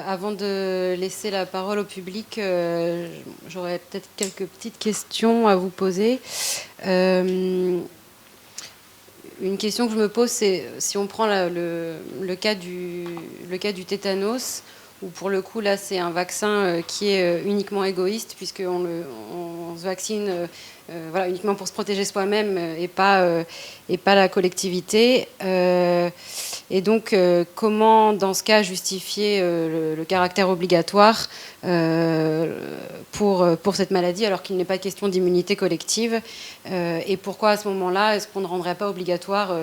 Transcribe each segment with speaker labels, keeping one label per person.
Speaker 1: Avant de laisser la parole au public, j'aurais peut-être quelques petites questions à vous poser. Une question que je me pose, c'est si on prend le cas du tétanos, où pour le coup, là, c'est un vaccin qui est uniquement égoïste, puisqu'on se vaccine voilà, uniquement pour se protéger soi-même et pas la collectivité. Et donc, comment, dans ce cas, justifier le caractère obligatoire pour cette maladie, alors qu'il n'est pas question d'immunité collective et pourquoi, à ce moment-là, est-ce qu'on ne rendrait pas obligatoire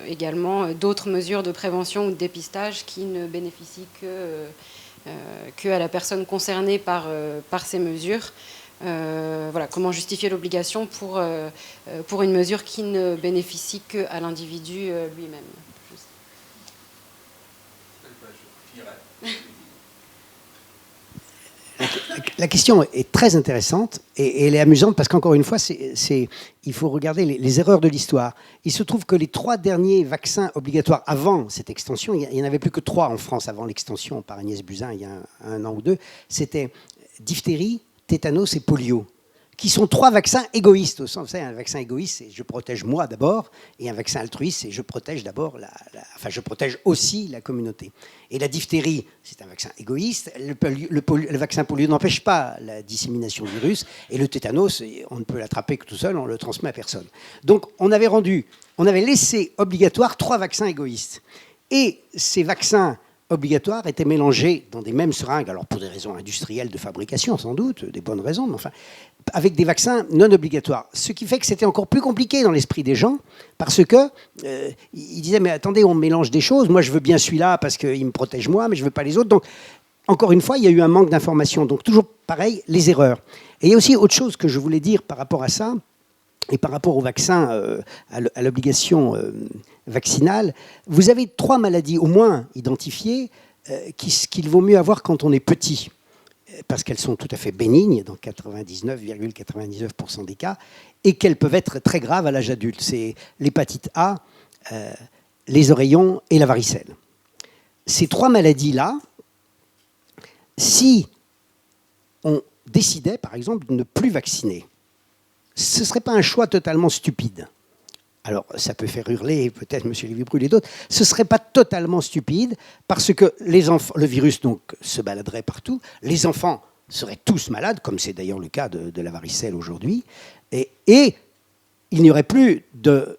Speaker 1: également d'autres mesures de prévention ou de dépistage qui ne bénéficient que à la personne concernée par ces mesures. Voilà, comment justifier l'obligation pour une mesure qui ne bénéficie qu'à l'individu lui-même.
Speaker 2: La question est très intéressante et elle est amusante parce qu'encore une fois, il faut regarder les erreurs de l'histoire. Il se trouve que les 3 derniers vaccins obligatoires avant cette extension, il n'y en avait plus que 3 en France avant l'extension par Agnès Buzyn il y a un an ou 2, c'était diphtérie, tétanos et polio, qui sont 3 vaccins égoïstes. Au sens, vous savez, un vaccin égoïste, c'est je protège moi d'abord, et un vaccin altruiste, c'est je protège d'abord, je protège aussi la communauté. Et la diphtérie, c'est un vaccin égoïste. Le vaccin polio n'empêche pas la dissémination du virus, et le tétanos, on ne peut l'attraper que tout seul, on le transmet à personne. Donc, on avait laissé obligatoire 3 vaccins égoïstes. Et ces vaccins obligatoires étaient mélangés dans des mêmes seringues, alors pour des raisons industrielles de fabrication sans doute, des bonnes raisons, mais enfin, avec des vaccins non obligatoires. Ce qui fait que c'était encore plus compliqué dans l'esprit des gens, parce que ils disaient, mais attendez, on mélange des choses, moi je veux bien celui-là parce qu'il me protège moi, mais je ne veux pas les autres. Donc, encore une fois, il y a eu un manque d'information. Donc, toujours pareil, les erreurs. Et il y a aussi autre chose que je voulais dire par rapport à ça, et par rapport au vaccin, à l'obligation vaccinale. Vous avez 3 maladies au moins identifiées qu'il vaut mieux avoir quand on est petit, parce qu'elles sont tout à fait bénignes dans 99,99% des cas, et qu'elles peuvent être très graves à l'âge adulte. C'est l'hépatite A, les oreillons et la varicelle. Ces 3 maladies-là, si on décidait, par exemple, de ne plus vacciner, ce ne serait pas un choix totalement stupide. Alors, ça peut faire hurler peut-être M. Lévy-Bruhl et d'autres. Ce ne serait pas totalement stupide parce que le virus donc, se baladerait partout. Les enfants seraient tous malades, comme c'est d'ailleurs le cas de la varicelle aujourd'hui. Et il n'y aurait plus de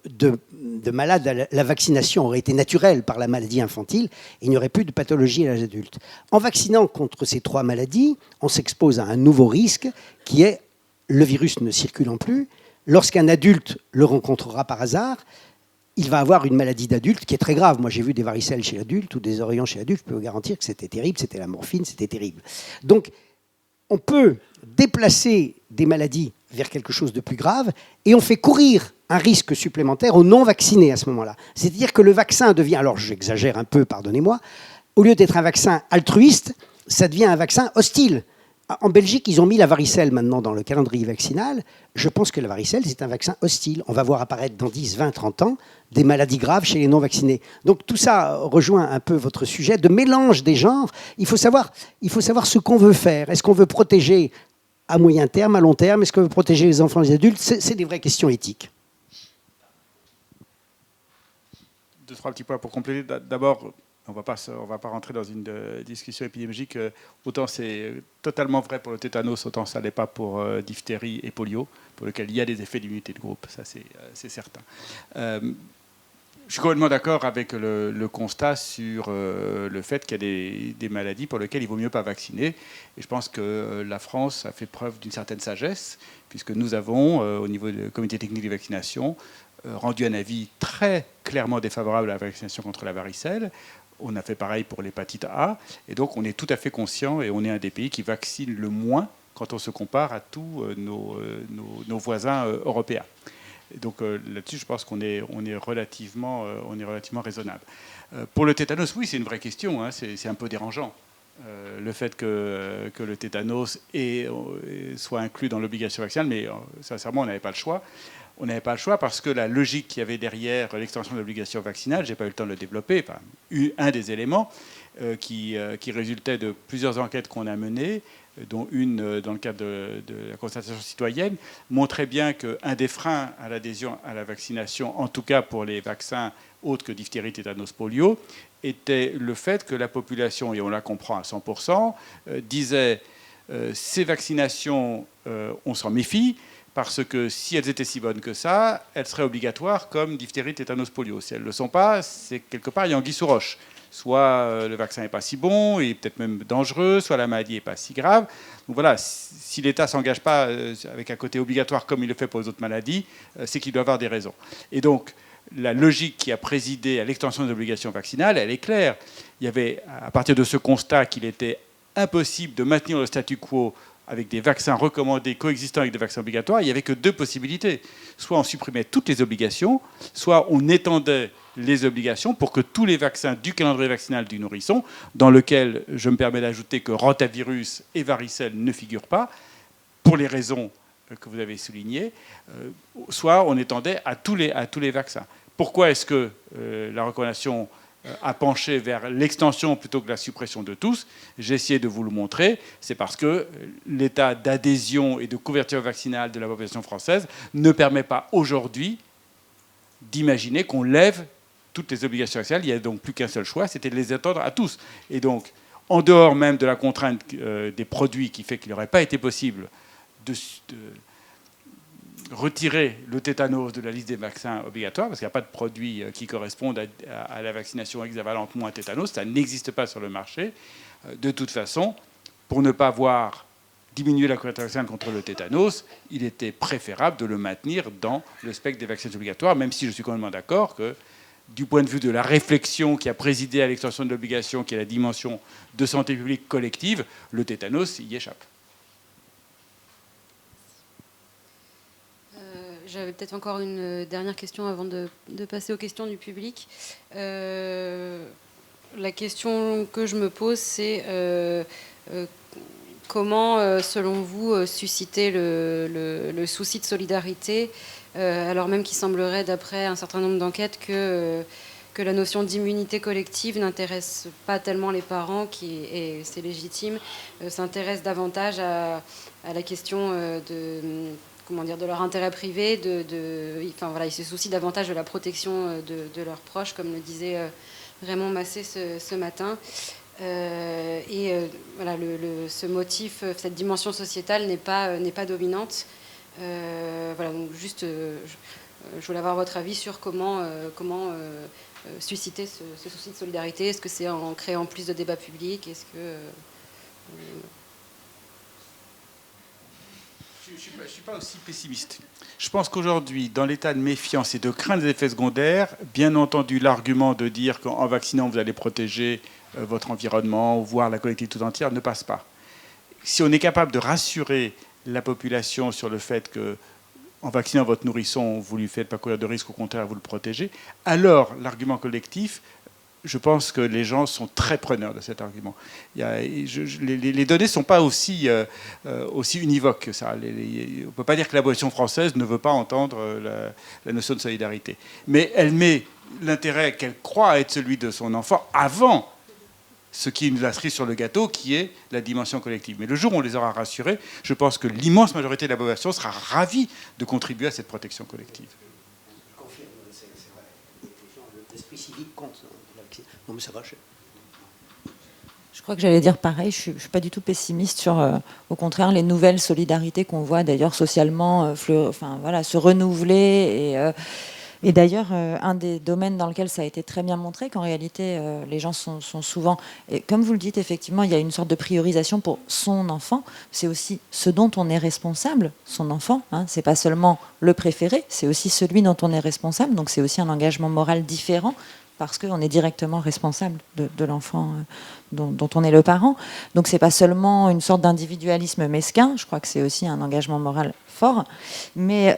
Speaker 2: malades. La vaccination aurait été naturelle par la maladie infantile. Et il n'y aurait plus de pathologie à l'âge adulte. En vaccinant contre ces 3 maladies, on s'expose à un nouveau risque qui est le virus ne circulant plus. Lorsqu'un adulte le rencontrera par hasard, il va avoir une maladie d'adulte qui est très grave. Moi, j'ai vu des varicelles chez l'adulte ou des oreillons chez l'adulte. Je peux vous garantir que c'était terrible, c'était la morphine, c'était terrible. Donc, on peut déplacer des maladies vers quelque chose de plus grave et on fait courir un risque supplémentaire aux non-vaccinés à ce moment-là. C'est-à-dire que le vaccin devient, alors j'exagère un peu, pardonnez-moi, au lieu d'être un vaccin altruiste, ça devient un vaccin hostile. En Belgique, ils ont mis la varicelle maintenant dans le calendrier vaccinal. Je pense que la varicelle, c'est un vaccin hostile. On va voir apparaître dans 10, 20, 30 ans des maladies graves chez les non-vaccinés. Donc tout ça rejoint un peu votre sujet de mélange des genres. Il faut savoir ce qu'on veut faire. Est-ce qu'on veut protéger à moyen terme, à long terme? Est-ce qu'on veut protéger les enfants et les adultes? C'est des vraies questions éthiques.
Speaker 3: 2, 3 petits points pour compléter. D'abord, on va pas rentrer dans une discussion épidémiologique. Autant c'est totalement vrai pour le tétanos, autant ça n'est pas pour diphtérie et polio, pour lequel il y a des effets d'immunité de groupe, ça c'est certain. Je suis complètement d'accord avec le constat sur le fait qu'il y a des maladies pour lesquelles il vaut mieux pas vacciner. Et je pense que la France a fait preuve d'une certaine sagesse, puisque nous avons, au niveau du comité technique de vaccination, rendu un avis très clairement défavorable à la vaccination contre la varicelle. On a fait pareil pour l'hépatite A. Et donc, on est tout à fait conscient et on est un des pays qui vaccine le moins quand on se compare à tous nos voisins européens. Et donc, là-dessus, je pense qu'on est relativement raisonnable. Pour le tétanos, oui, c'est une vraie question. Hein, c'est un peu dérangeant. le fait que le tétanos soit inclus dans l'obligation vaccinale, mais sincèrement, on n'avait pas le choix. On n'avait pas le choix parce que la logique qu'il y avait derrière l'extension de l'obligation vaccinale, je n'ai pas eu le temps de le développer, enfin, un des éléments qui résultait de plusieurs enquêtes qu'on a menées, dont une dans le cadre de la concertation citoyenne, montrait bien qu'un des freins à l'adhésion à la vaccination, en tout cas pour les vaccins autres que diphtérie, tétanos, polio, était le fait que la population, et on la comprend à 100%, disait ces vaccinations, on s'en méfie, parce que si elles étaient si bonnes que ça, elles seraient obligatoires comme diphtérie, tétanos, polio. Si elles ne le sont pas, c'est quelque part, il y a anguille sous roche. Soit le vaccin n'est pas si bon, et peut-être même dangereux, soit la maladie n'est pas si grave. Donc voilà, si l'État ne s'engage pas avec un côté obligatoire comme il le fait pour les autres maladies, c'est qu'il doit avoir des raisons. Et donc, la logique qui a présidé à l'extension des obligations vaccinales, elle est claire. Il y avait, à partir de ce constat qu'il était impossible de maintenir le statu quo avec des vaccins recommandés coexistant avec des vaccins obligatoires, il n'y avait que deux possibilités. Soit on supprimait toutes les obligations, soit on étendait les obligations pour que tous les vaccins du calendrier vaccinal du nourrisson, dans lequel je me permets d'ajouter que rotavirus et varicelle ne figurent pas, pour les raisons que vous avez soulignées, soit on étendait à tous les vaccins. Pourquoi est-ce que la recommandation a penché vers l'extension plutôt que la suppression de tous? J'ai essayé de vous le montrer. C'est parce que l'état d'adhésion et de couverture vaccinale de la population française ne permet pas aujourd'hui d'imaginer qu'on lève toutes les obligations vaccinales. Il n'y a donc plus qu'un seul choix, c'était de les étendre à tous. Et donc, en dehors même de la contrainte des produits qui fait qu'il n'aurait pas été possible de retirer le tétanos de la liste des vaccins obligatoires, parce qu'il n'y a pas de produits qui correspondent à la vaccination hexavalente moins tétanos, ça n'existe pas sur le marché. De toute façon, pour ne pas voir diminuer la couverture vaccinale contre le tétanos, il était préférable de le maintenir dans le spectre des vaccins obligatoires, même si je suis complètement d'accord que, du point de vue de la réflexion qui a présidé à l'extension de l'obligation, qui est la dimension de santé publique collective, le tétanos y échappe.
Speaker 1: J'avais peut-être encore une dernière question avant de passer aux questions du public. La question que je me pose, c'est comment, selon vous, susciter le souci de solidarité, alors même qu'il semblerait, d'après un certain nombre d'enquêtes, que la notion d'immunité collective n'intéresse pas tellement les parents, et c'est légitime, s'intéresse davantage à la question de leur intérêt privé, voilà, ils se soucient davantage de la protection de leurs proches, comme le disait Raymond Massé ce matin. Voilà, ce motif, cette dimension sociétale n'est pas dominante. Voilà, donc juste, je voulais avoir votre avis sur comment susciter ce souci de solidarité. Est-ce que c'est en créant plus de débats publics? Est-ce que
Speaker 3: Je ne suis pas aussi pessimiste. Je pense qu'aujourd'hui, dans l'état de méfiance et de crainte des effets secondaires, bien entendu, l'argument de dire qu'en vaccinant, vous allez protéger votre environnement, voire la collectivité tout entière, ne passe pas. Si on est capable de rassurer la population sur le fait que, en vaccinant votre nourrisson, vous ne lui faites pas courir de risque, au contraire, vous le protégez, alors l'argument collectif, je pense que les gens sont très preneurs de cet argument. Les données ne sont pas aussi univoques que ça. On ne peut pas dire que l'abolition française ne veut pas entendre la notion de solidarité. Mais elle met l'intérêt qu'elle croit être celui de son enfant avant ce qui est la cerise sur le gâteau, qui est la dimension collective. Mais le jour où on les aura rassurés, je pense que l'immense majorité de la population sera ravie de contribuer à cette protection collective.
Speaker 2: Je confirme, c'est vrai. L'esprit civique compte. Non, mais ça va.
Speaker 4: Je crois que j'allais dire pareil. Je ne suis pas du tout pessimiste sur, au contraire, les nouvelles solidarités qu'on voit d'ailleurs socialement se renouveler. Et d'ailleurs, un des domaines dans lequel ça a été très bien montré, qu'en réalité, les gens sont souvent... Et comme vous le dites, effectivement, il y a une sorte de priorisation pour son enfant. C'est aussi ce dont on est responsable, son enfant. Hein. Ce n'est pas seulement le préféré, c'est aussi celui dont on est responsable. Donc c'est aussi un engagement moral différent parce qu'on est directement responsable de l'enfant dont on est le parent. Donc c'est pas seulement une sorte d'individualisme mesquin, je crois que c'est aussi un engagement moral fort, mais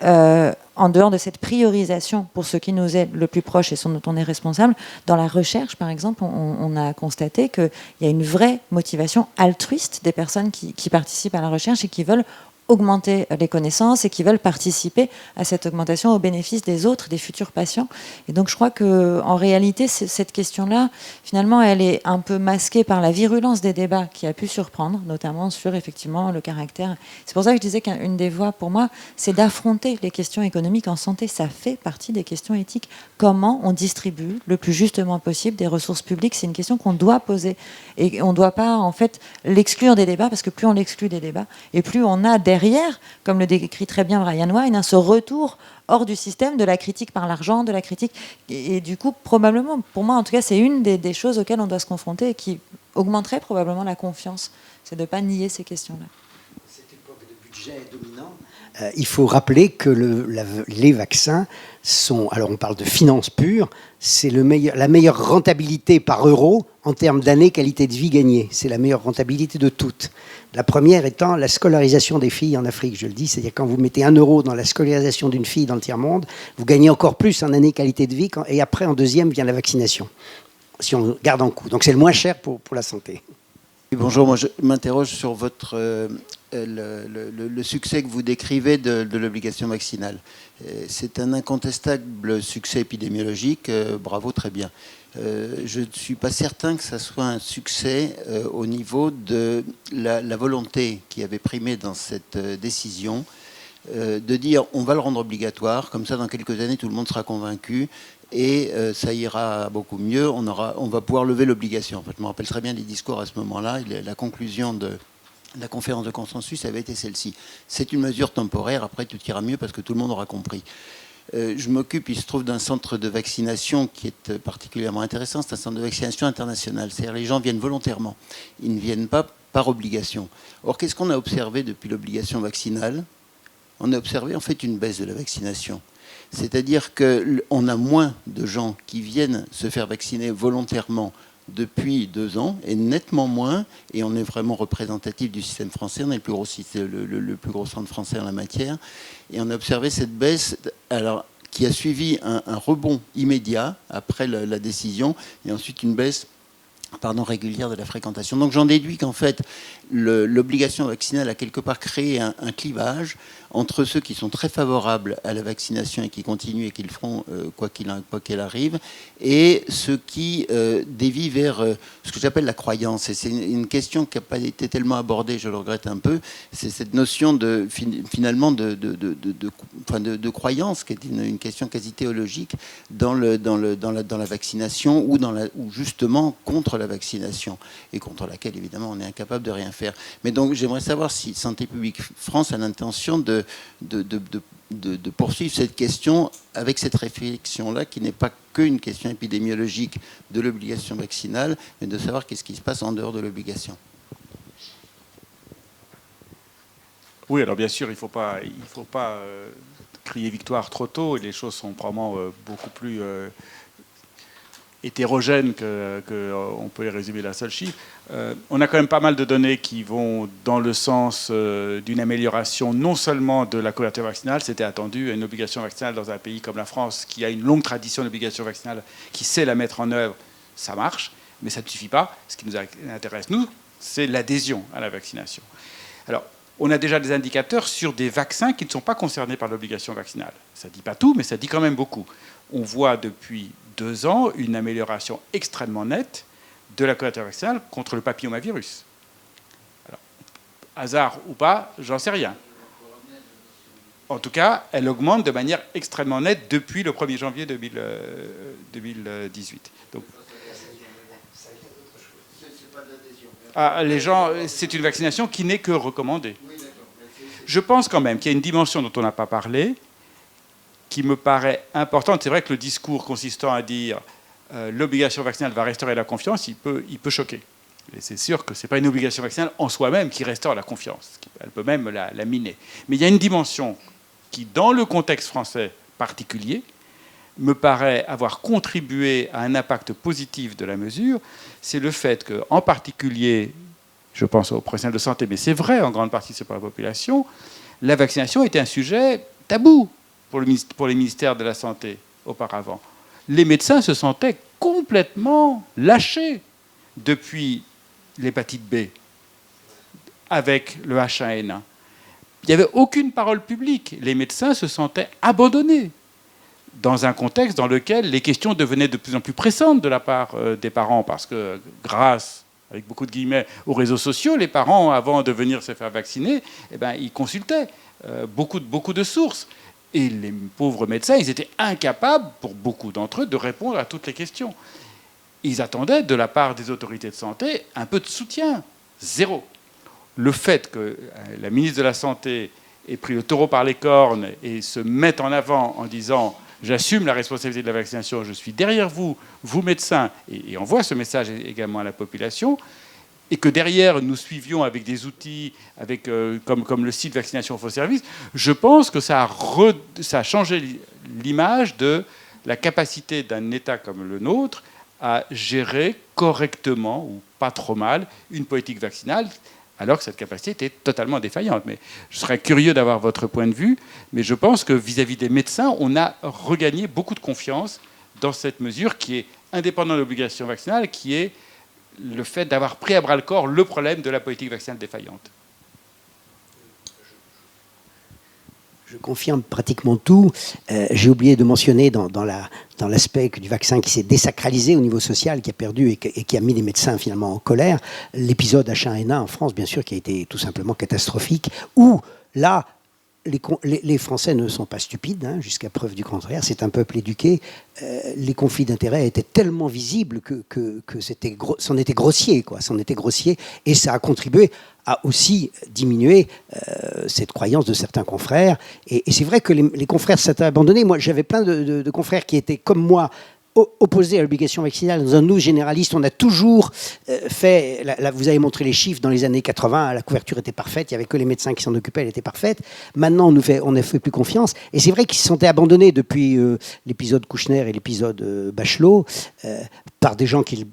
Speaker 4: en dehors de cette priorisation pour ce qui nous est le plus proche et ce dont on est responsable, dans la recherche par exemple, on a constaté qu'il y a une vraie motivation altruiste des personnes qui participent à la recherche et qui veulent augmenter les connaissances et qui veulent participer à cette augmentation au bénéfice des autres, des futurs patients. Et donc je crois qu'en réalité, cette question-là, finalement, elle est un peu masquée par la virulence des débats qui a pu surprendre, notamment sur effectivement le caractère. C'est pour ça que je disais qu'une des voies pour moi, c'est d'affronter les questions économiques en santé. Ça fait partie des questions éthiques. Comment on distribue le plus justement possible des ressources publiques? C'est une question qu'on doit poser. Et on ne doit pas en fait l'exclure des débats, parce que plus on l'exclut des débats, et plus on a derrière, comme le décrit très bien Brian Wine, ce retour hors du système de la critique par l'argent, de la critique. Et du coup, probablement, pour moi en tout cas, c'est une des choses auxquelles on doit se confronter et qui augmenterait probablement la confiance. C'est de ne pas nier ces questions-là.
Speaker 2: Cette époque de budget dominant, il faut rappeler que les vaccins sont, alors on parle de finances pures, c'est la meilleure rentabilité par euro en termes d'années qualité de vie gagnée. C'est la meilleure rentabilité de toutes. La première étant la scolarisation des filles en Afrique, je le dis, c'est-à-dire quand vous mettez 1 euro dans la scolarisation d'une fille dans le tiers-monde, vous gagnez encore plus en années qualité de vie, et après en deuxième vient la vaccination, si on garde en coût. Donc c'est le moins cher pour la santé.
Speaker 5: Bonjour, moi je m'interroge sur le succès que vous décrivez de l'obligation vaccinale. C'est un incontestable succès épidémiologique, bravo, très bien. Je ne suis pas certain que ça soit un succès au niveau de la volonté qui avait primé dans cette décision de dire on va le rendre obligatoire, comme ça dans quelques années tout le monde sera convaincu et ça ira beaucoup mieux, on va pouvoir lever l'obligation. En fait, je me rappelle très bien des discours à ce moment-là, la conclusion de la conférence de consensus avait été celle-ci. C'est une mesure temporaire, après tout ira mieux parce que tout le monde aura compris. Je m'occupe, il se trouve, d'un centre de vaccination qui est particulièrement intéressant. C'est un centre de vaccination international. C'est-à-dire les gens viennent volontairement. Ils ne viennent pas par obligation. Or, qu'est-ce qu'on a observé depuis l'obligation vaccinale? On a observé en fait une baisse de la vaccination. C'est-à-dire qu'on a moins de gens qui viennent se faire vacciner volontairement depuis 2 ans, et nettement moins, et on est vraiment représentatif du système français, on est le plus gros centre français en la matière, et on a observé cette baisse qui a suivi un rebond immédiat après la décision, et ensuite une baisse régulière de la fréquentation. Donc j'en déduis qu'en fait, l'obligation vaccinale a quelque part créé un clivage entre ceux qui sont très favorables à la vaccination et qui continuent et qui le feront quoi qu'il arrive, et ceux qui dévient vers ce que j'appelle la croyance. Et c'est une question qui n'a pas été tellement abordée, je le regrette un peu, c'est cette notion finalement de croyance, qui est une question quasi théologique dans la vaccination ou justement contre la vaccination, et contre laquelle évidemment on est incapable de rien faire. Mais donc j'aimerais savoir si Santé publique France a l'intention de poursuivre cette question avec cette réflexion-là, qui n'est pas qu'une question épidémiologique de l'obligation vaccinale, mais de savoir qu'est-ce qui se passe en dehors de l'obligation.
Speaker 3: Oui, alors bien sûr, il faut pas crier victoire trop tôt, et les choses sont probablement beaucoup plus hétérogènes qu'on peut les résumer d'un seul chiffre. On a quand même pas mal de données qui vont dans le sens d'une amélioration non seulement de la couverture vaccinale, c'était attendu, une obligation vaccinale dans un pays comme la France, qui a une longue tradition d'obligation vaccinale, qui sait la mettre en œuvre, ça marche, mais ça ne suffit pas. Ce qui nous intéresse, nous, c'est l'adhésion à la vaccination. Alors, on a déjà des indicateurs sur des vaccins qui ne sont pas concernés par l'obligation vaccinale. Ça ne dit pas tout, mais ça dit quand même beaucoup. On voit depuis 2 ans une amélioration extrêmement nette de la couverture vaccinale contre le papillomavirus. Alors, hasard ou pas, j'en sais rien. En tout cas, elle augmente de manière extrêmement nette depuis le 1er janvier 2018. Donc, les gens, c'est une vaccination qui n'est que recommandée. Je pense quand même qu'il y a une dimension dont on n'a pas parlé, qui me paraît importante. C'est vrai que le discours consistant à dire l'obligation vaccinale va restaurer la confiance, il peut choquer. Et c'est sûr que ce n'est pas une obligation vaccinale en soi-même qui restaure la confiance. Elle peut même la miner. Mais il y a une dimension qui, dans le contexte français particulier, me paraît avoir contribué à un impact positif de la mesure, c'est le fait que, en particulier, je pense aux professionnels de santé, mais c'est vrai en grande partie c'est pour la population, la vaccination était un sujet tabou pour les ministères de la Santé auparavant. Les médecins se sentaient complètement lâchés depuis l'hépatite B avec le H1N1. Il n'y avait aucune parole publique. Les médecins se sentaient abandonnés dans un contexte dans lequel les questions devenaient de plus en plus pressantes de la part des parents, parce que grâce, avec beaucoup de guillemets, aux réseaux sociaux, les parents, avant de venir se faire vacciner, eh ben, ils consultaient beaucoup de sources. Et les pauvres médecins, ils étaient incapables, pour beaucoup d'entre eux, de répondre à toutes les questions. Ils attendaient de la part des autorités de santé un peu de soutien. Zéro. Le fait que la ministre de la Santé ait pris le taureau par les cornes et se mette en avant en disant « j'assume la responsabilité de la vaccination, je suis derrière vous, vous médecins », et envoie ce message également à la population, et que derrière nous suivions avec des outils avec, comme le site Vaccination Faux Service, je pense que ça a changé l'image de la capacité d'un État comme le nôtre à gérer correctement, ou pas trop mal, une politique vaccinale, alors que cette capacité était totalement défaillante. Mais je serais curieux d'avoir votre point de vue, mais je pense que vis-à-vis des médecins, on a regagné beaucoup de confiance dans cette mesure qui est indépendante de l'obligation vaccinale, qui est le fait d'avoir pris à bras-le-corps le problème de la politique vaccinale défaillante.
Speaker 2: Je confirme pratiquement tout. J'ai oublié de mentionner dans l'aspect du vaccin qui s'est désacralisé au niveau social, qui a perdu et qui a mis les médecins finalement en colère, l'épisode H1N1 en France, bien sûr, qui a été tout simplement catastrophique, où là, les Français ne sont pas stupides, hein, jusqu'à preuve du contraire, c'est un peuple éduqué. Les conflits d'intérêts étaient tellement visibles que c'en était grossier, quoi. C'en était grossier, et ça a contribué à aussi diminuer cette croyance de certains confrères. Et c'est vrai que les confrères s'étaient abandonnés. Moi, j'avais plein de confrères qui étaient comme moi opposés à l'obligation vaccinale. Dans un nous généraliste, on a toujours fait, là, vous avez montré les chiffres, dans les années 80, la couverture était parfaite, il n'y avait que les médecins qui s'en occupaient, elle était parfaite. Maintenant, on ne fait plus confiance. Et c'est vrai qu'ils se sentaient abandonnés depuis l'épisode Kouchner et l'épisode Bachelot, par des gens qu'ils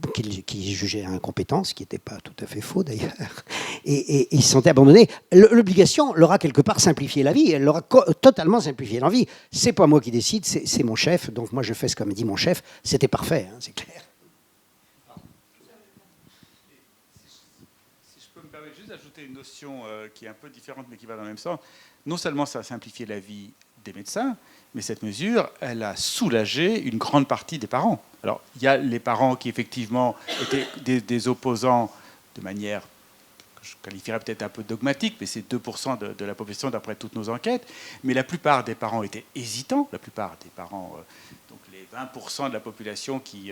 Speaker 2: jugeaient incompétents, ce qui n'était pas tout à fait faux d'ailleurs. Et ils se sentaient abandonnés. L'obligation leur a quelque part simplifié la vie, elle leur a totalement simplifié la vie. C'est pas moi qui décide, c'est mon chef, donc moi je fais ce qu'a dit mon chef. C'était parfait, hein, c'est clair.
Speaker 3: Si je peux me permettre juste d'ajouter une notion qui est un peu différente mais qui va dans le même sens. Non seulement ça a simplifié la vie des médecins, mais cette mesure, elle a soulagé une grande partie des parents. Alors, il y a les parents qui effectivement étaient des opposants de manière que je qualifierais peut-être un peu dogmatique, mais c'est 2% de la population d'après toutes nos enquêtes. Mais la plupart des parents étaient hésitants. La plupart des parents, donc les 20% de la population qui,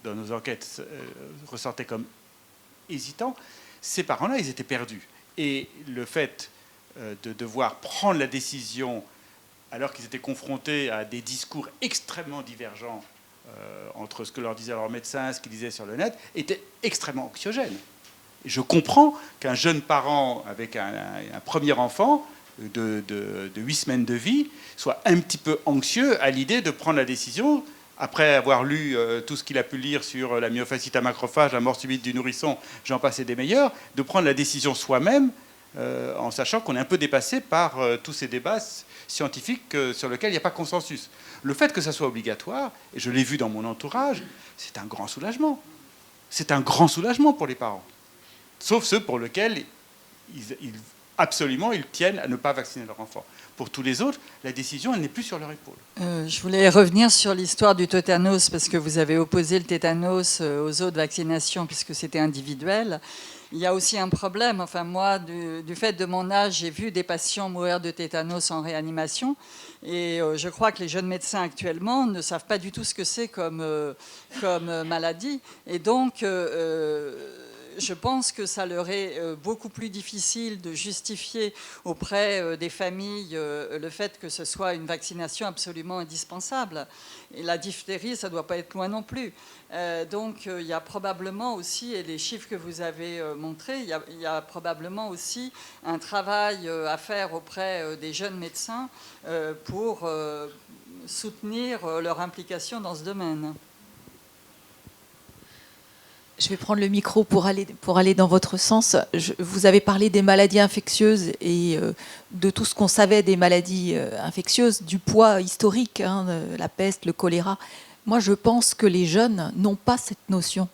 Speaker 3: dans nos enquêtes, ressortaient comme hésitants, ces parents-là, ils étaient perdus. Et le fait de devoir prendre la décision alors qu'ils étaient confrontés à des discours extrêmement divergents entre ce que leur disaient leurs médecins, ce qu'ils disaient sur le net, était extrêmement anxiogène. Je comprends qu'un jeune parent avec un premier enfant de 8 semaines de vie soit un petit peu anxieux à l'idée de prendre la décision, après avoir lu tout ce qu'il a pu lire sur la myofasciite à macrophage, la mort subite du nourrisson, j'en passais des meilleurs, de prendre la décision soi-même en sachant qu'on est un peu dépassé par tous ces débats scientifiques sur lesquels il n'y a pas consensus. Le fait que ça soit obligatoire, et je l'ai vu dans mon entourage, c'est un grand soulagement. C'est un grand soulagement pour les parents. Sauf ceux pour lesquels absolument ils tiennent à ne pas vacciner leur enfant. Pour tous les autres, la décision, elle n'est plus sur leur épaule.
Speaker 6: Je voulais revenir sur l'histoire du tétanos, parce que vous avez opposé le tétanos aux autres vaccinations, puisque c'était individuel. Il y a aussi un problème. Enfin, moi, du fait de mon âge, j'ai vu des patients mourir de tétanos en réanimation. Et je crois que les jeunes médecins actuellement ne savent pas du tout ce que c'est comme maladie. Et donc, je pense que ça leur est beaucoup plus difficile de justifier auprès des familles le fait que ce soit une vaccination absolument indispensable. Et la diphtérie, ça ne doit pas être loin non plus. Donc il y a probablement aussi, et les chiffres que vous avez montrés, il y a probablement aussi un travail à faire auprès des jeunes médecins pour soutenir leur implication dans ce domaine.
Speaker 7: Je vais prendre le micro pour aller dans votre sens. Vous avez parlé des maladies infectieuses et de tout ce qu'on savait des maladies infectieuses, du poids historique, hein, la peste, le choléra. Moi, je pense que les jeunes n'ont pas cette notion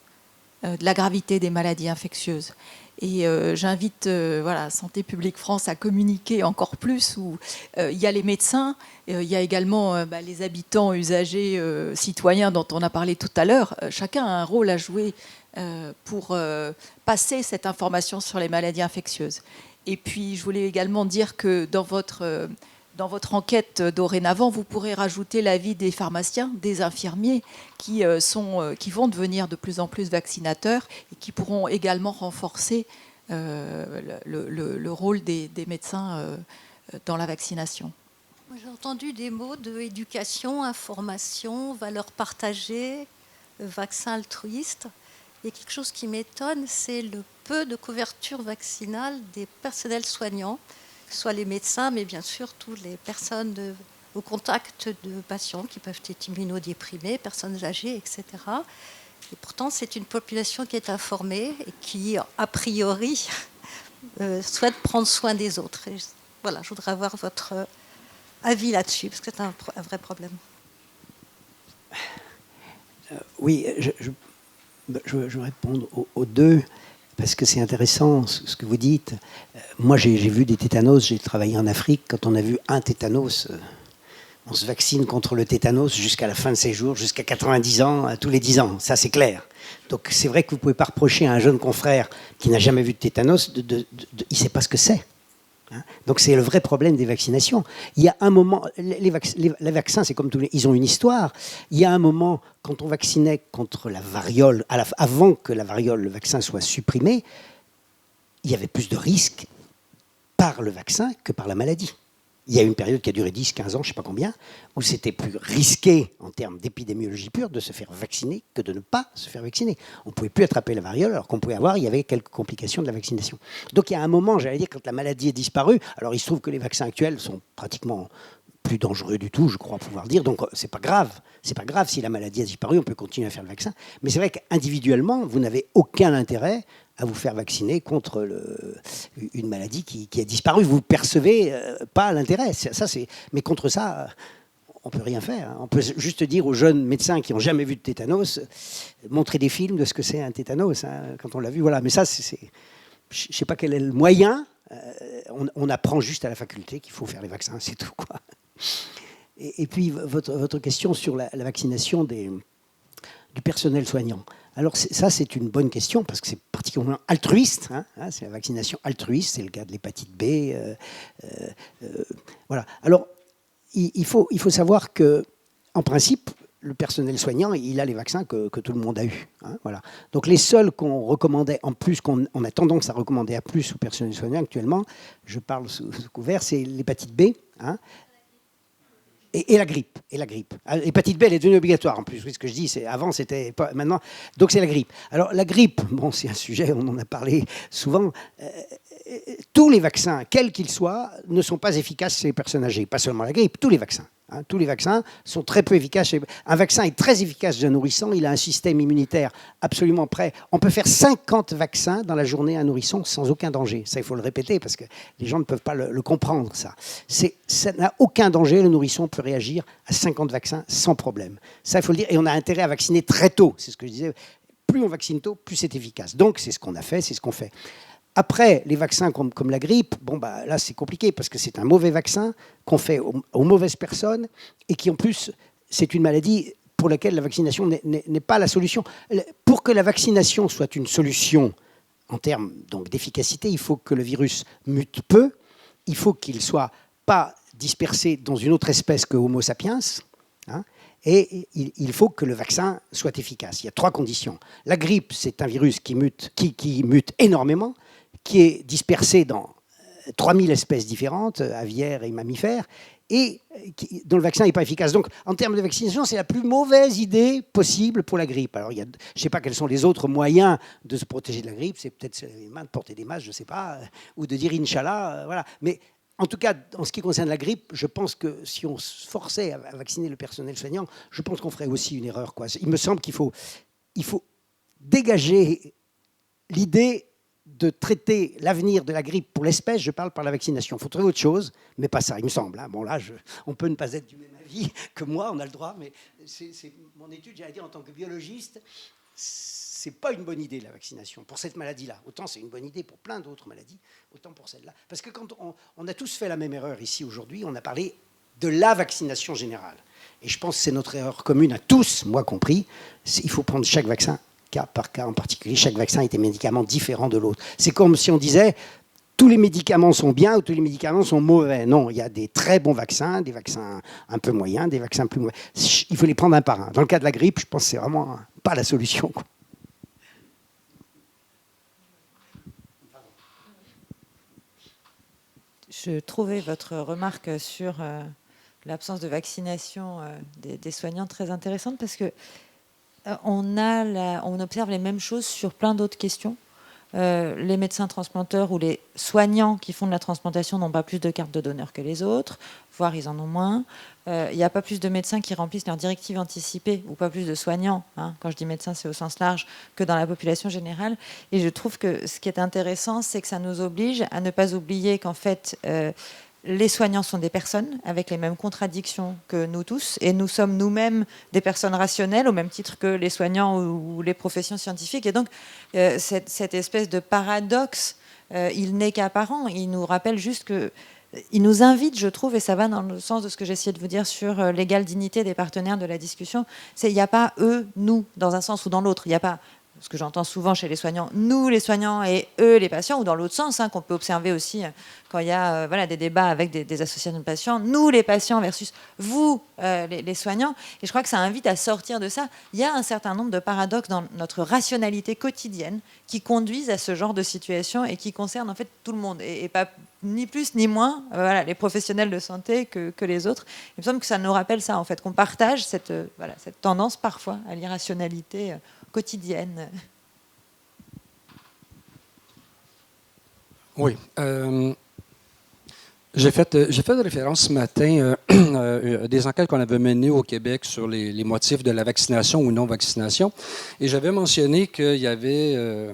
Speaker 7: de la gravité des maladies infectieuses. Et j'invite Santé publique France à communiquer encore plus, où il y a les médecins, il y a également les habitants, usagers, citoyens dont on a parlé tout à l'heure. Chacun a un rôle à jouer pour passer cette information sur les maladies infectieuses. Et puis, je voulais également dire que dans votre enquête dorénavant, vous pourrez rajouter l'avis des pharmaciens, des infirmiers qui vont devenir de plus en plus vaccinateurs et qui pourront également renforcer le rôle des médecins dans la vaccination.
Speaker 8: J'ai entendu des mots d'éducation, information, valeurs partagées, vaccin altruiste. Il y a quelque chose qui m'étonne, c'est le peu de couverture vaccinale des personnels soignants, que ce soit les médecins, mais bien sûr toutes les personnes au contact de patients qui peuvent être immunodéprimés, personnes âgées, etc. Et pourtant, c'est une population qui est informée et qui, a priori, souhaite prendre soin des autres. Et voilà, je voudrais avoir votre avis là-dessus, parce que c'est un vrai problème.
Speaker 2: Oui, je veux répondre aux deux, parce que c'est intéressant ce que vous dites. Moi, j'ai vu des tétanos, j'ai travaillé en Afrique. Quand on a vu un tétanos, on se vaccine contre le tétanos jusqu'à la fin de ses jours, jusqu'à 90 ans, tous les 10 ans. Ça, c'est clair. Donc, c'est vrai que vous ne pouvez pas reprocher à un jeune confrère qui n'a jamais vu de tétanos, il ne sait pas ce que c'est. Donc c'est le vrai problème des vaccinations. Il y a un moment, les vaccins, c'est comme tous les, ils ont une histoire. Il y a un moment, quand on vaccinait contre la variole, avant que la variole, le vaccin soit supprimé, il y avait plus de risques par le vaccin que par la maladie. Il y a une période qui a duré 10, 15 ans, je ne sais pas combien, où c'était plus risqué en termes d'épidémiologie pure de se faire vacciner que de ne pas se faire vacciner. On ne pouvait plus attraper la variole alors qu'on pouvait il y avait quelques complications de la vaccination. Donc il y a un moment, j'allais dire, quand la maladie est disparue, alors il se trouve que les vaccins actuels sont pratiquement plus dangereux du tout, je crois pouvoir dire, donc c'est pas grave. C'est pas grave si la maladie a disparu, on peut continuer à faire le vaccin. Mais c'est vrai qu'individuellement, vous n'avez aucun intérêt à vous faire vacciner contre une maladie qui a disparu. Vous ne percevez pas l'intérêt. Mais contre ça, on ne peut rien faire. On peut juste dire aux jeunes médecins qui n'ont jamais vu de tétanos, montrer des films de ce que c'est un tétanos, quand on l'a vu. Voilà. Mais ça, je ne sais pas quel est le moyen. On apprend juste à la faculté qu'il faut faire les vaccins, c'est tout, quoi. Et puis, votre question sur la vaccination du personnel soignant. Alors ça, c'est une bonne question parce que c'est particulièrement altruiste. C'est la vaccination altruiste, c'est le cas de l'hépatite B. Voilà. Alors, il faut savoir que, en principe, le personnel soignant, il a les vaccins que tout le monde a eu. Voilà. Donc les seuls qu'on recommandait en plus, qu'on a tendance à recommander à plus au personnel soignant actuellement, je parle sous couvert, c'est l'hépatite B. Et la grippe. L'hépatite B, elle est devenue obligatoire en plus. Oui, ce que je dis, avant, c'était pas. Maintenant, donc c'est la grippe. Alors la grippe, bon, c'est un sujet, on en a parlé souvent. Tous les vaccins, quels qu'ils soient, ne sont pas efficaces chez les personnes âgées. Pas seulement la grippe, tous les vaccins. Tous les vaccins sont très peu efficaces. Un vaccin est très efficace chez un nourrisson. Il a un système immunitaire absolument prêt. On peut faire 50 vaccins dans la journée à un nourrisson sans aucun danger. Ça, il faut le répéter parce que les gens ne peuvent pas le comprendre, ça. Ça n'a aucun danger. Le nourrisson peut réagir à 50 vaccins sans problème. Ça, il faut le dire. Et on a intérêt à vacciner très tôt. C'est ce que je disais. Plus on vaccine tôt, plus c'est efficace. Donc, c'est ce qu'on a fait, c'est ce qu'on fait. Après, les vaccins comme la grippe, là, c'est compliqué parce que c'est un mauvais vaccin qu'on fait aux mauvaises personnes et qui, en plus, c'est une maladie pour laquelle la vaccination n'est pas la solution. Pour que la vaccination soit une solution en termes donc, d'efficacité, il faut que le virus mute peu, il faut qu'il ne soit pas dispersé dans une autre espèce que Homo sapiens, et il faut que le vaccin soit efficace. Il y a 3 conditions. La grippe, c'est un virus qui mute énormément, qui est dispersé dans 3000 espèces différentes, aviaires et mammifères, et dont le vaccin n'est pas efficace. Donc, en termes de vaccination, c'est la plus mauvaise idée possible pour la grippe. Alors, je ne sais pas quels sont les autres moyens de se protéger de la grippe. C'est peut-être de porter des masques, je ne sais pas, ou de dire Inch'Allah, voilà. Mais En tout cas, en ce qui concerne la grippe, je pense que si on se forçait à vacciner le personnel soignant, je pense qu'on ferait aussi une erreur, quoi. Il me semble qu'il faut dégager l'idée de traiter l'avenir de la grippe pour l'espèce, je parle par la vaccination. Il faut trouver autre chose, mais pas ça, il me semble. Bon, là, on peut ne pas être du même avis que moi, on a le droit, mais c'est mon étude, j'allais dire, en tant que biologiste, c'est pas une bonne idée, la vaccination, pour cette maladie-là. Autant c'est une bonne idée pour plein d'autres maladies, autant pour celle-là. Parce que quand on a tous fait la même erreur ici aujourd'hui, on a parlé de la vaccination générale. Et je pense que c'est notre erreur commune à tous, moi compris. Il faut prendre chaque vaccin cas par cas en particulier. Chaque vaccin est un médicament différent de l'autre. C'est comme si on disait tous les médicaments sont bien ou tous les médicaments sont mauvais. Non, il y a des très bons vaccins, des vaccins un peu moyens, des vaccins plus mauvais. Il faut les prendre un par un. Dans le cas de la grippe, je pense que c'est vraiment pas la solution, quoi.
Speaker 4: Je trouvais votre remarque sur l'absence de vaccination des soignants très intéressante parce que on observe les mêmes choses sur plein d'autres questions. Les médecins transplanteurs ou les soignants qui font de la transplantation n'ont pas plus de cartes de donneur que les autres, voire ils en ont moins. Il n'y a pas plus de médecins qui remplissent leurs directives anticipées, ou pas plus de soignants, hein, quand je dis médecins c'est au sens large, que dans la population générale. Et je trouve que ce qui est intéressant, c'est que ça nous oblige à ne pas oublier qu'en fait, les soignants sont des personnes avec les mêmes contradictions que nous tous, et nous sommes nous-mêmes des personnes rationnelles au même titre que les soignants ou les professions scientifiques. Et donc, cette espèce de paradoxe, il n'est qu'apparent. Il nous rappelle juste que... Il nous invite, je trouve, et ça va dans le sens de ce que j'essayais de vous dire sur l'égale dignité des partenaires de la discussion, il n'y a pas eux, nous, dans un sens ou dans l'autre. Il n'y a pas... ce que j'entends souvent chez les soignants, nous les soignants et eux les patients, ou dans l'autre sens, hein, qu'on peut observer aussi quand il y a des débats avec des associations de patients, nous les patients versus vous les soignants. Et je crois que ça invite à sortir de ça. Il y a un certain nombre de paradoxes dans notre rationalité quotidienne qui conduisent à ce genre de situation et qui concernent en fait tout le monde, et pas ni plus ni moins les professionnels de santé que les autres. Il me semble que ça nous rappelle ça, en fait, qu'on partage cette tendance parfois à l'irrationalité quotidienne.
Speaker 9: Oui. J'ai fait référence ce matin à des enquêtes qu'on avait menées au Québec sur les motifs de la vaccination ou non-vaccination. Et j'avais mentionné qu'il y avait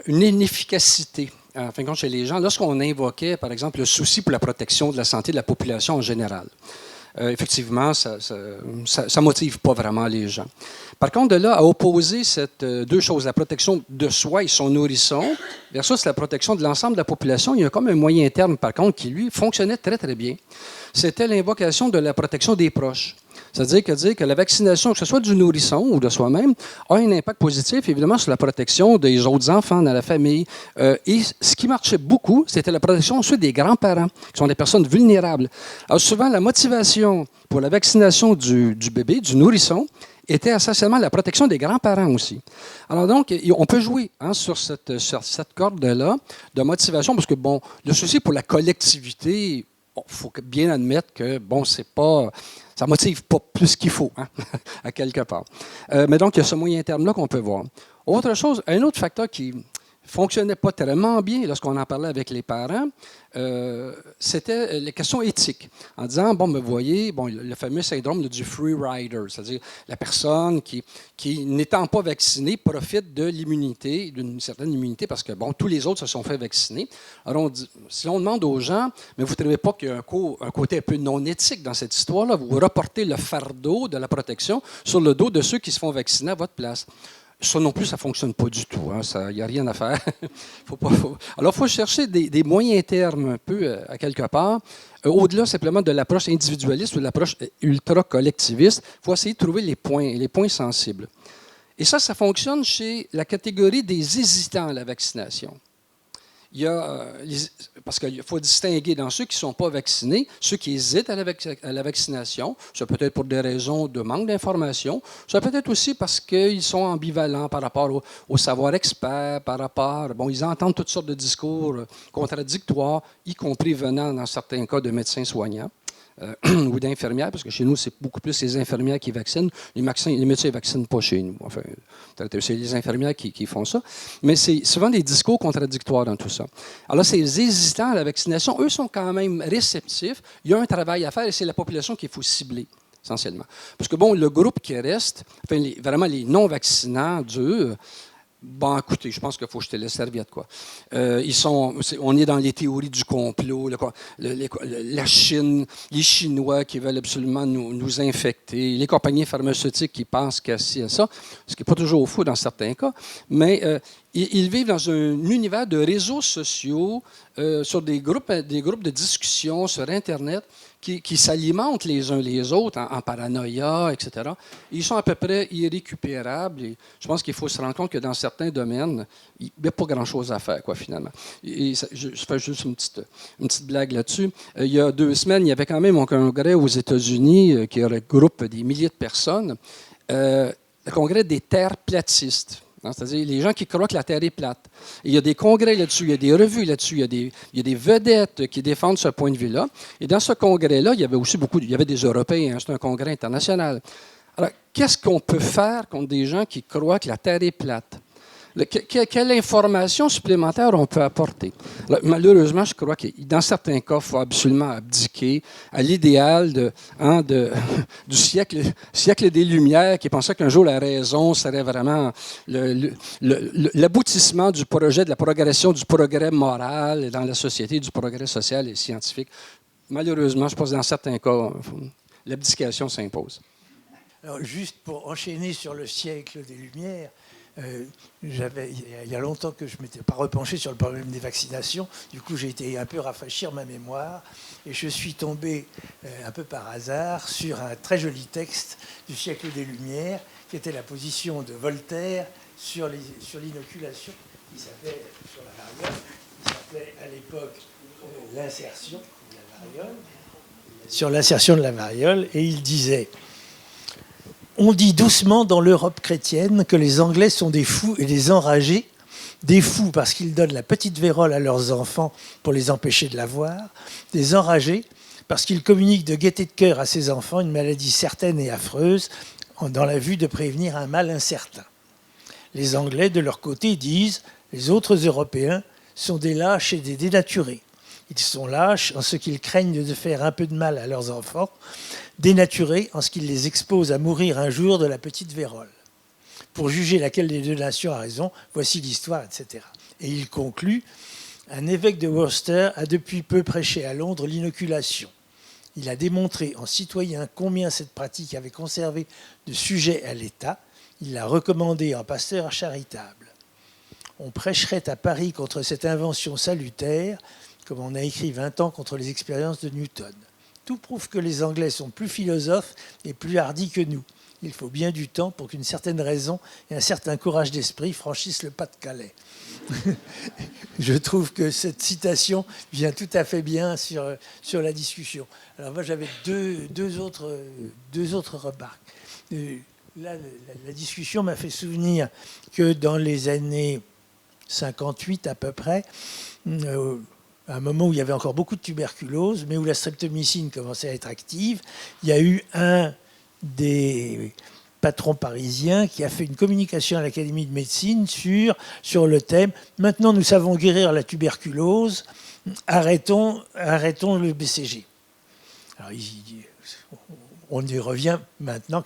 Speaker 9: une inefficacité, en fin de compte, chez les gens, lorsqu'on invoquait, par exemple, le souci pour la protection de la santé de la population en général. Effectivement, ça ne motive pas vraiment les gens. Par contre, de là à opposer deux choses, la protection de soi et son nourrisson, versus la protection de l'ensemble de la population, il y a comme un moyen terme, par contre, qui, lui, fonctionnait très, très bien. C'était l'invocation de la protection des proches. C'est-à-dire que la vaccination, que ce soit du nourrisson ou de soi-même, a un impact positif, évidemment, sur la protection des autres enfants dans la famille. Et ce qui marchait beaucoup, c'était la protection ensuite des grands-parents, qui sont des personnes vulnérables. Alors souvent, la motivation pour la vaccination du bébé, du nourrisson, était essentiellement la protection des grands-parents aussi. Alors donc, on peut jouer sur cette corde-là de motivation, parce que, bon, le souci pour la collectivité, il faut bien admettre que, bon, c'est pas... Ça ne motive pas plus qu'il faut, hein, à quelque part. Mais donc, il y a ce moyen terme-là qu'on peut voir. Autre chose, un autre facteur qui ne fonctionnait pas tellement bien lorsqu'on en parlait avec les parents, c'était les questions éthiques. En disant, bon, vous voyez, le fameux syndrome du free rider, c'est-à-dire la personne qui n'étant pas vaccinée, profite de l'immunité, d'une certaine immunité, parce que, bon, tous les autres se sont fait vacciner. Alors, si on demande aux gens, mais vous ne trouvez pas qu'il y a un côté un peu non éthique dans cette histoire-là, vous reportez le fardeau de la protection sur le dos de ceux qui se font vacciner à votre place. Ça non plus, ça ne fonctionne pas du tout. Il n'y a rien à faire. Alors, il faut chercher des moyens termes un peu à quelque part. Au-delà simplement de l'approche individualiste ou de l'approche ultra-collectiviste, il faut essayer de trouver les points sensibles. Et ça fonctionne chez la catégorie des hésitants à la vaccination. Il y a, parce qu'il faut distinguer dans ceux qui ne sont pas vaccinés, ceux qui hésitent à la vaccination, ça peut être pour des raisons de manque d'information, ça peut être aussi parce qu'ils sont ambivalents par rapport au savoir expert, par rapport, ils entendent toutes sortes de discours contradictoires, y compris venant dans certains cas de médecins soignants. ou d'infirmières, parce que chez nous, c'est beaucoup plus les infirmières qui vaccinent. Les médecins ne vaccinent pas chez nous. Enfin, c'est les infirmières qui font ça. Mais c'est souvent des discours contradictoires dans tout ça. Alors, ces hésitants à la vaccination, eux, sont quand même réceptifs. Il y a un travail à faire et c'est la population qu'il faut cibler, essentiellement. Parce que, bon, le groupe qui reste, enfin, vraiment les non-vaccinants durs, bon, écoutez, je pense qu'il faut jeter la serviette, quoi. On est dans les théories du complot, la Chine, les Chinois qui veulent absolument nous infecter, les compagnies pharmaceutiques qui pensent qu'à ci, à ça, ce qui n'est pas toujours faux dans certains cas, mais ils vivent dans un univers de réseaux sociaux, sur des groupes de discussion sur Internet, qui s'alimentent les uns les autres en paranoïa, etc. Ils sont à peu près irrécupérables. Et je pense qu'il faut se rendre compte que dans certains domaines, il n'y a pas grand-chose à faire, quoi, finalement. Je fais juste une petite blague là-dessus. Il y a 2 semaines, il y avait quand même un congrès aux États-Unis qui regroupe des milliers de personnes, le congrès des terres platistes. C'est-à-dire les gens qui croient que la Terre est plate. Et il y a des congrès là-dessus, il y a des revues là-dessus, il y a des vedettes qui défendent ce point de vue-là. Et dans ce congrès-là, il y avait aussi il y avait des Européens, c'est un congrès international. Alors, qu'est-ce qu'on peut faire contre des gens qui croient que la Terre est plate? Quelle information supplémentaire on peut apporter? Alors, malheureusement, je crois que dans certains cas, il faut absolument abdiquer à l'idéal du siècle des Lumières, qui pensait qu'un jour la raison serait vraiment l'aboutissement du projet de la progression du progrès moral dans la société, du progrès social et scientifique. Malheureusement, je pense que dans certains cas, l'abdication s'impose.
Speaker 10: Alors, juste pour enchaîner sur le siècle des Lumières, il y a longtemps que je ne m'étais pas repenché sur le problème des vaccinations. Du coup, j'ai été un peu rafraîchir ma mémoire et je suis tombé un peu par hasard sur un très joli texte du siècle des Lumières qui était la position de Voltaire sur l'inoculation qui s'appelait sur la variole. Il s'appelait à l'époque l'insertion de la variole. Sur l'insertion de la variole, et il disait: on dit doucement dans l'Europe chrétienne que les Anglais sont des fous et des enragés. Des fous parce qu'ils donnent la petite vérole à leurs enfants pour les empêcher de l'avoir. Des enragés parce qu'ils communiquent de gaieté de cœur à ces enfants une maladie certaine et affreuse dans la vue de prévenir un mal incertain. Les Anglais, de leur côté, disent « les autres Européens sont des lâches et des dénaturés. Ils sont lâches en ce qu'ils craignent de faire un peu de mal à leurs enfants, dénaturés en ce qu'ils les exposent à mourir un jour de la petite vérole. Pour juger laquelle des deux nations a raison, voici l'histoire, etc. » Et il conclut: un évêque de Worcester a depuis peu prêché à Londres l'inoculation. Il a démontré en citoyen combien cette pratique avait conservé de sujet à l'État. Il l'a recommandé en pasteur charitable. On prêcherait à Paris contre cette invention salutaire, comme on a écrit 20 ans contre les expériences de Newton. Tout prouve que les Anglais sont plus philosophes et plus hardis que nous. Il faut bien du temps pour qu'une certaine raison et un certain courage d'esprit franchissent le pas de Calais. Je trouve que cette citation vient tout à fait bien sur la discussion. Alors moi, j'avais deux autres remarques. Là, la discussion m'a fait souvenir que dans les années 58 à peu près, à un moment où il y avait encore beaucoup de tuberculose, mais où la streptomycine commençait à être active, il y a eu un des patrons parisiens qui a fait une communication à l'Académie de médecine sur le thème « Maintenant nous savons guérir la tuberculose, arrêtons le BCG ». Alors, on y revient maintenant,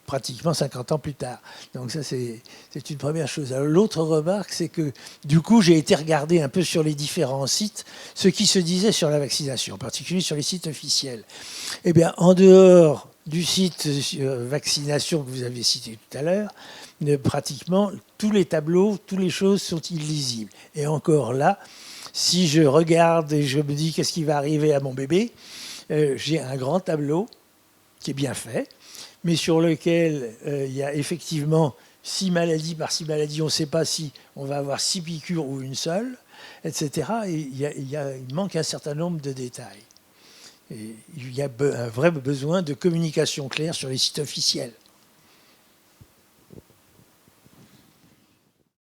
Speaker 10: pratiquement 50 ans plus tard. Donc ça, c'est une première chose. L'autre remarque, c'est que du coup, j'ai été regarder un peu sur les différents sites ce qui se disait sur la vaccination, en particulier sur les sites officiels. Eh bien, en dehors du site vaccination que vous avez cité tout à l'heure, pratiquement tous les tableaux, toutes les choses sont illisibles. Et encore là, si je regarde et je me dis qu'est-ce qui va arriver à mon bébé, j'ai un grand tableau qui est bien fait, mais sur lequel il y a effectivement 6 maladies par 6 maladies. On ne sait pas si on va avoir 6 piqûres ou une seule, etc. Et il manque un certain nombre de détails. Et il y a un vrai besoin de communication claire sur les sites officiels.